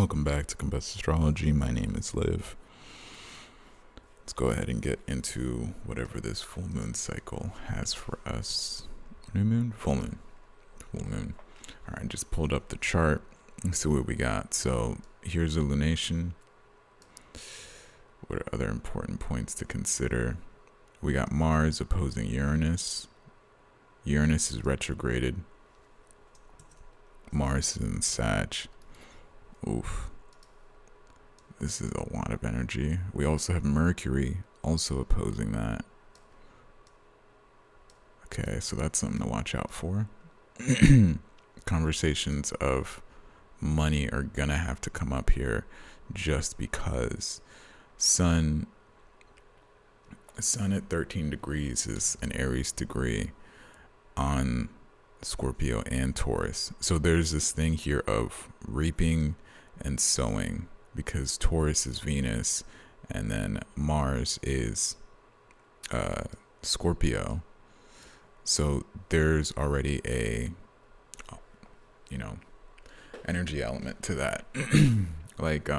Welcome back to CombustAstrology. My name is Liv. Let's go ahead and get into whatever this full moon cycle has for us. New moon? Full moon. Full moon. All right, just pulled up the chart. Let's see what we got. So here's a lunation. What are other important points to consider? We got Mars opposing Uranus. Uranus is retrograded. Mars is in Sag. Oof. This is a lot of energy. We also have Mercury also opposing that. Okay, so that's something to watch out for. Conversations of money are gonna have to come up here just because Sun at 13 degrees is an Aries degree on Scorpio and Taurus. So there's this thing here of reaping and sowing, because Taurus is Venus and then Mars is Scorpio. So there's already a energy element to that. Like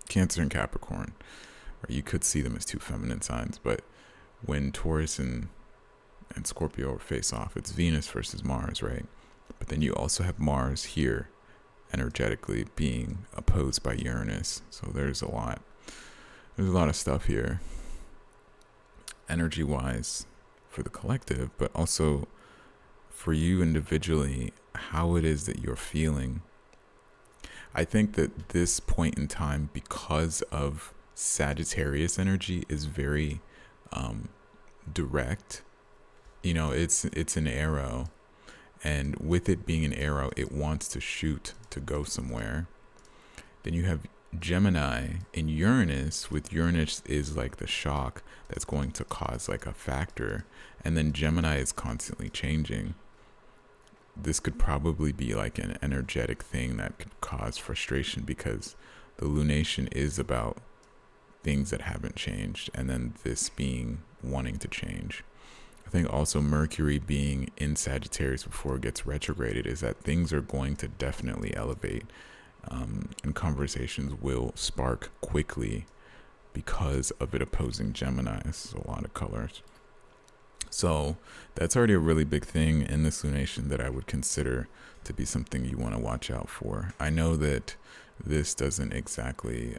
Cancer and Capricorn, or you could see them as two feminine signs, but when Taurus and Scorpio face off, it's Venus versus Mars, right? But then you also have Mars here energetically being opposed by Uranus. So there's a lot of stuff here energy wise for the collective, but also for you individually, how it is that you're feeling. I think that this point in time, because of Sagittarius energy, is very direct. It's an arrow, and with it being an arrow, it wants to shoot to go somewhere. Then you have Gemini and Uranus. With Uranus is like the shock that's going to cause like a factor, and then Gemini is constantly changing. This could probably be like an energetic thing that could cause frustration, because the lunation is about things that haven't changed, and then this being wanting to change. I think also Mercury being in Sagittarius before it gets retrograded is that things are going to definitely elevate, and conversations will spark quickly because of it opposing Gemini. This is a lot of colors. So that's already a really big thing in this lunation that I would consider to be something you want to watch out for. I know that this doesn't exactly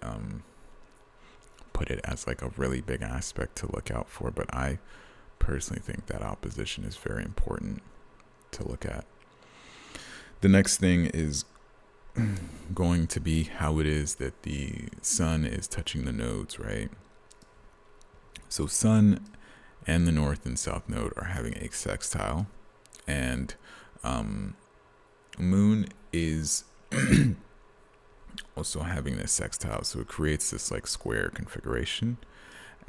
put it as like a really big aspect to look out for, but I personally think that opposition is very important to look at. The next thing is going to be how it is that the sun is touching the nodes, right? So sun and the north and south node are having a sextile, and moon is also having this sextile, so it creates this like square configuration.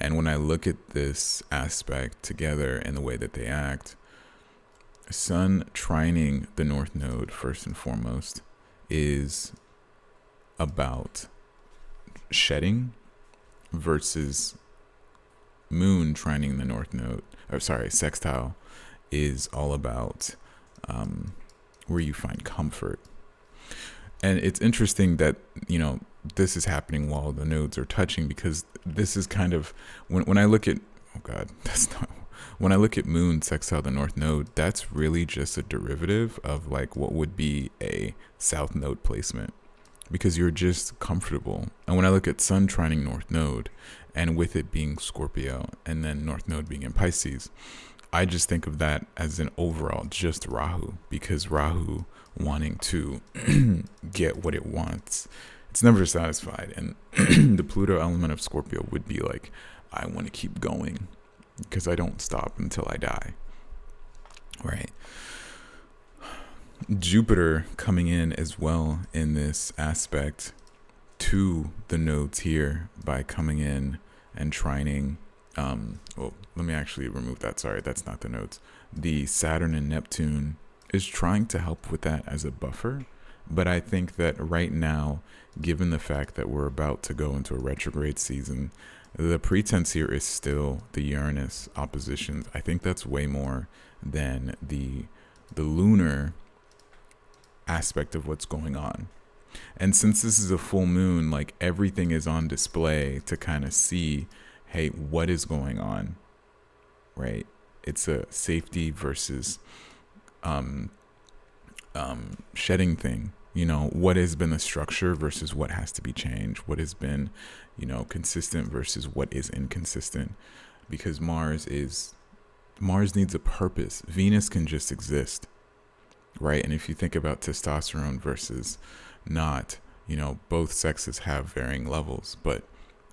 And when I look at this aspect together and the way that they act, sun trining the north node first and foremost is about shedding, versus moon trining the north node, sextile, is all about where you find comfort. And it's interesting that, this is happening while the nodes are touching, because this is kind of, when I look at, when I look at moon sextile the north node, that's really just a derivative of like what would be a south node placement, because you're just comfortable. And when I look at sun trining north node, and with it being Scorpio and then north node being in Pisces, I just think of that as an overall just Rahu, because Rahu wanting to get what it wants, it's never satisfied. And the Pluto element of Scorpio would be like, I want to keep going because I don't stop until I die, right? Jupiter coming in as well in this aspect to the nodes here by coming in and trining. Well, let me actually remove that. Sorry, that's not the nodes. The Saturn and Neptune is trying to help with that as a buffer. But I think that right now, given the fact that we're about to go into a retrograde season, the pretense here is still the Uranus oppositions. I think that's way more than the lunar aspect of what's going on. And since this is a full moon, like everything is on display to kind of see, hey, what is going on, right? It's a safety versus shedding thing. You know, what has been the structure versus what has to be changed. What has been, you know, consistent versus what is inconsistent. Because Mars needs a purpose. Venus can just exist, right? And if you think about testosterone versus not, you know, both sexes have varying levels, but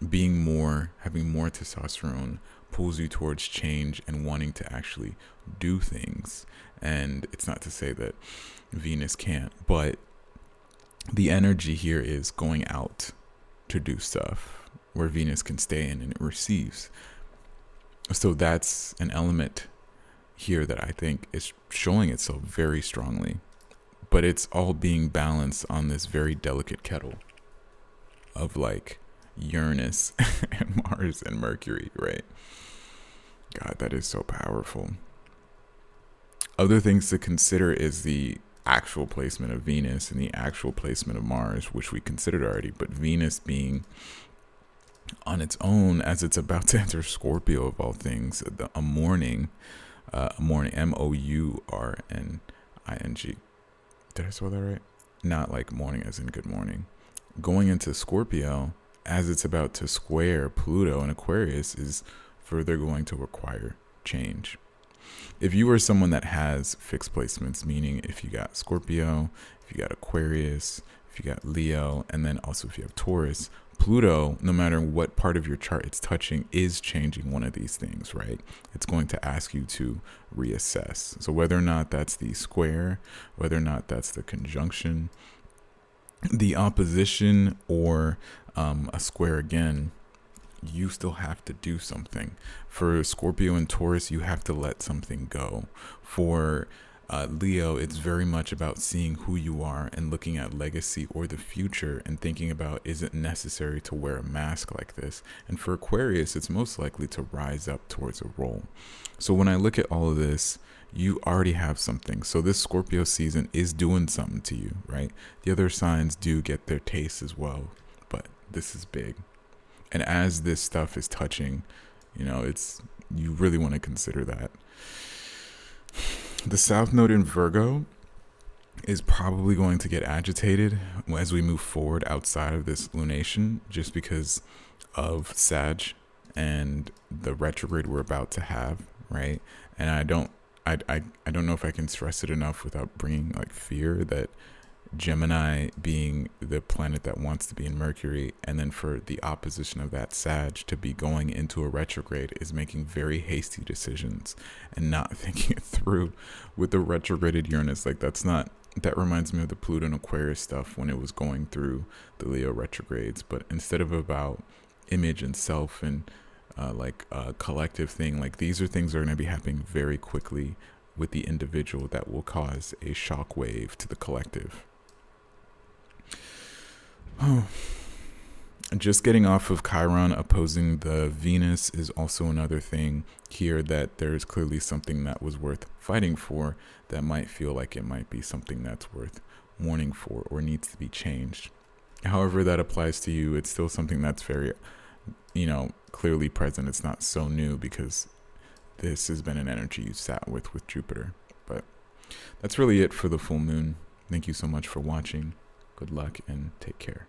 having more testosterone pulls you towards change and wanting to actually do things. And it's not to say that Venus can't, but the energy here is going out to do stuff where Venus can stay in and it receives. So that's an element here that I think is showing itself very strongly, but it's all being balanced on this very delicate kettle of like Uranus and Mars and Mercury, right? God, that is so powerful. Other things to consider is the actual placement of Venus and the actual placement of Mars, which we considered already, but Venus being on its own as it's about to enter Scorpio of all things, a morning, Mourning. Did I spell that right? Not like morning as in good morning. Going into Scorpio as it's about to square Pluto and Aquarius is further going to require change. If you are someone that has fixed placements, meaning if you got Scorpio, if you got Aquarius, if you got Leo, and then also if you have Taurus, Pluto, no matter what part of your chart it's touching, is changing one of these things, right? It's going to ask you to reassess. So whether or not that's the square, whether or not that's the conjunction, the opposition, or a square again, you still have to do something. For Scorpio and Taurus, you have to let something go. For Leo, it's very much about seeing who you are and looking at legacy or the future and thinking about, is it necessary to wear a mask like this? And for Aquarius, it's most likely to rise up towards a role. So when I look at all of this, you already have something. So this Scorpio season is doing something to you, right? The other signs do get their taste as well, but this is big. And as this stuff is touching, you know, you really want to consider that. The South Node in Virgo is probably going to get agitated as we move forward outside of this lunation, just because of Sag and the retrograde we're about to have, right? And I don't know if I can stress it enough without bringing like fear that Gemini being the planet that wants to be in Mercury, and then for the opposition of that Sag to be going into a retrograde, is making very hasty decisions and not thinking it through with the retrograded Uranus. Like that reminds me of the Pluto and Aquarius stuff when it was going through the Leo retrogrades. But instead of about image and self and like a collective thing, like these are things that are going to be happening very quickly with the individual that will cause a shock wave to the collective. Oh, just getting off of Chiron opposing the Venus is also another thing here, that there is clearly something that was worth fighting for that might feel like it might be something that's worth mourning for or needs to be changed. However that applies to you, it's still something that's very, you know, clearly present. It's not so new because this has been an energy you sat with Jupiter. But that's really it for the full moon. Thank you so much for watching. Good luck and take care.